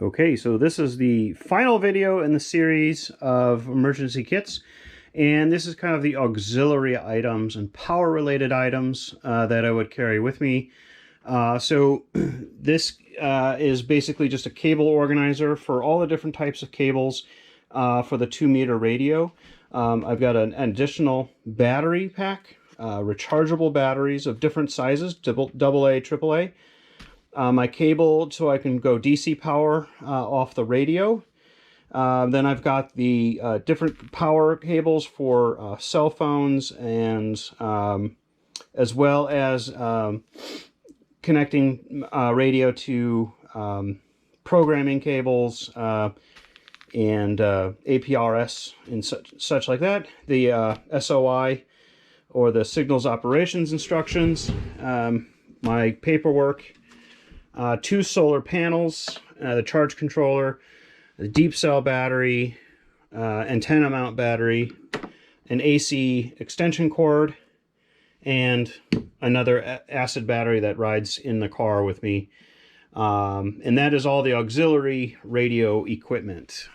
Okay, so this is the final video in the series of emergency kits, and this is kind of the auxiliary items and power related items that I would carry with me. So this is basically just a cable organizer for all the different types of cables for the 2-meter radio. I've got an additional battery pack, rechargeable batteries of different sizes, AA, AAA. My cable so I can go DC power off the radio. Then I've got the different power cables for cell phones, and as well as connecting radio to programming cables and APRS and such like that. The SOI, or the Signals Operations Instructions, my paperwork, 2 solar panels, the charge controller, the deep cell battery, antenna mount battery, an AC extension cord, and another acid battery that rides in the car with me. And that is all the auxiliary radio equipment.